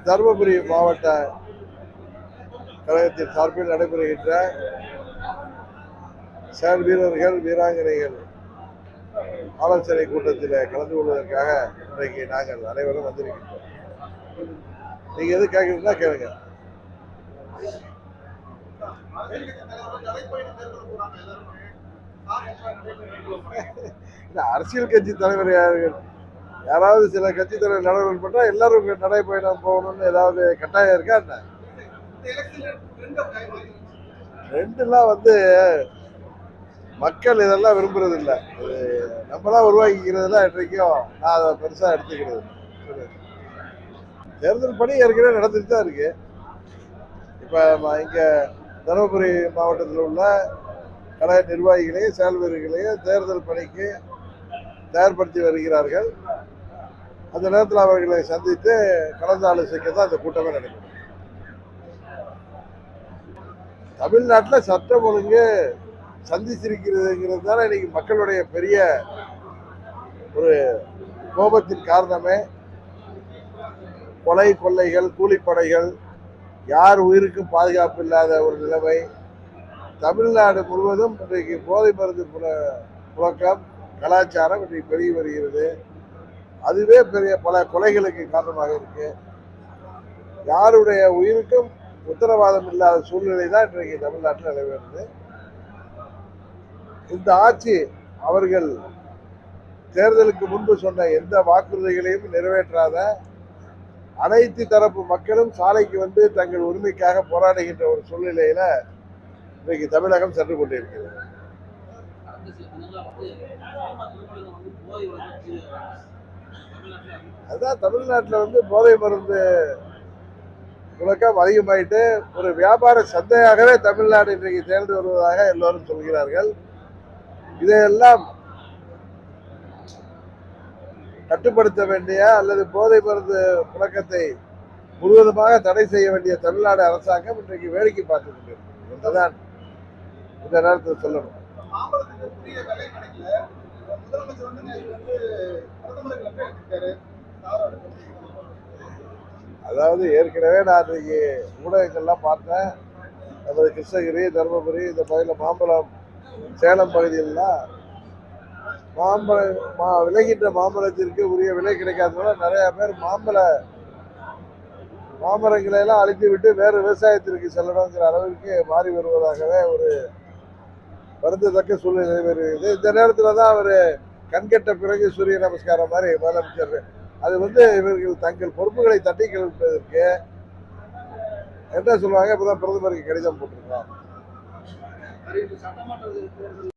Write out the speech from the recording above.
தருமபுரி மாவட்ட கழகத்தின் சார்பில் நடைபெறுகின்ற செயல் வீரர்கள் வீராங்கனைகள் ஆலோசனை கூட்டத்தில் கலந்து கொள்வதற்காக இன்றைக்கு நாங்கள் அனைவரும் வந்திருக்கின்றோம். நீங்க எது கேட்கறீங்களா கேளுங்க. அரசியல் கட்சி தலைவர் யாராவது சில கட்சி தலைவர் நடைபெறும் பண்ணா எல்லாரும் நடைபயணம் போகணும்னு ஏதாவது கட்டாயம் இருக்கா என்ன? ரெண்டுலாம் மக்கள் இதெல்லாம் விரும்புறது இல்லை. நம்மளாம் உருவாக்கிக்கிறதுலாம் இன்றைக்கும் நான் அதை பெருசா எடுத்துக்கிறது. தேர்தல் பணி ஏற்கனவே நடந்துட்டு தான் இருக்கு. இப்ப இங்க தருமபுரி மாவட்டத்தில் உள்ள கழக நிர்வாகிகளையும் செயல் வீரர்களையும் தேர்தல் பணிக்கு தயார்படுத்தி வருகிறார்கள். அந்த நேரத்தில் அவர்களை சந்தித்து கலந்து ஆலோசிக்க தான் அந்த கூட்டமே நடைபெறும். தமிழ்நாட்டில் சட்டம் ஒழுங்கு சந்திச்சிருக்கிறதுங்கிறது தானே இன்னைக்கு மக்களுடைய பெரிய ஒரு கோபத்தின் காரணமே. கொலை கொள்ளைகள் கூலிப்படைகள் யார் உயிருக்கும் பாதுகாப்பு இல்லாத ஒரு நிலைமை. தமிழ்நாடு முழுவதும் இன்றைக்கு போதை மருந்து புழக்கம் கலாச்சாரம் இன்றைக்கு பெருகி வருகிறது. அதுவே பெரிய பல கொலைகளுக்கு காரணமாக இருக்கு. யாருடைய உயிருக்கும் உத்தரவாதம் இல்லாத சூழ்நிலை தான் இன்றைக்கு தமிழ்நாட்டில் நிலவுகிறது. இந்த ஆட்சி அவர்கள் தேர்தலுக்கு முன்பு சொன்ன எந்த வாக்குறுதிகளையும் நிறைவேற்றாத அனைத்து தரப்பு மக்களும் சாலைக்கு வந்து தங்கள் உரிமைக்காக போராடுகின்ற ஒரு சூழ்நிலையில இன்றைக்கு தமிழகம் சென்று கொண்டிருக்கிறது. அதுதான் தமிழ்நாட்டில் போதை மருந்து புழக்கம் அதிகமாயிட்டு ஒரு வியாபார சந்தையாகவே தமிழ்நாடு இன்றைக்கு சேர்ந்து வருவதாக எல்லோரும் சொல்கிறார்கள். இதையெல்லாம் கட்டுப்படுத்த வேண்டிய அல்லது போதை மருந்து புழக்கத்தை முழுவதுமாக தடை செய்ய வேண்டிய தமிழ்நாடு அரசாங்கம் இன்றைக்கு வேடிக்கை பார்த்து கொண்டிருக்கிறது என்றுதான் இந்த நேரத்தில் சொல்லணும். அதாவது ஏற்கனவே நான் இன்னைக்கு ஊடகங்கள்லாம் பார்த்தேன். நமது கிருஷ்ணகிரி தருமபுரி இந்த பகுதியில் மாம்பழம் சேலம் பகுதியிலாம் விளைகின்ற மாம்பழத்திற்கு உரிய விலை கிடைக்காதனால நிறைய பேர் மாமரங்களை எல்லாம் அழித்து விட்டு வேறு விவசாயத்திற்கு செல்லணுங்கிற அளவிற்கு மாறி வருவதாகவே ஒரு வருந்தத்தக்க சூழ்நிலை வருகிறது. இந்த நேரத்தில் தான் அவர் கண்கெட்ட பிறகு சூரிய நமஸ்காரம் மாதிரி முதலமைச்சர் அது இவர்கள் தங்கள் பொறுப்புகளை தட்டி கழிப்பதற்கு என்ன சொல்லுவாங்க. இப்பதான் பிரதமருக்கு கடிதம் போட்டிருக்காங்க.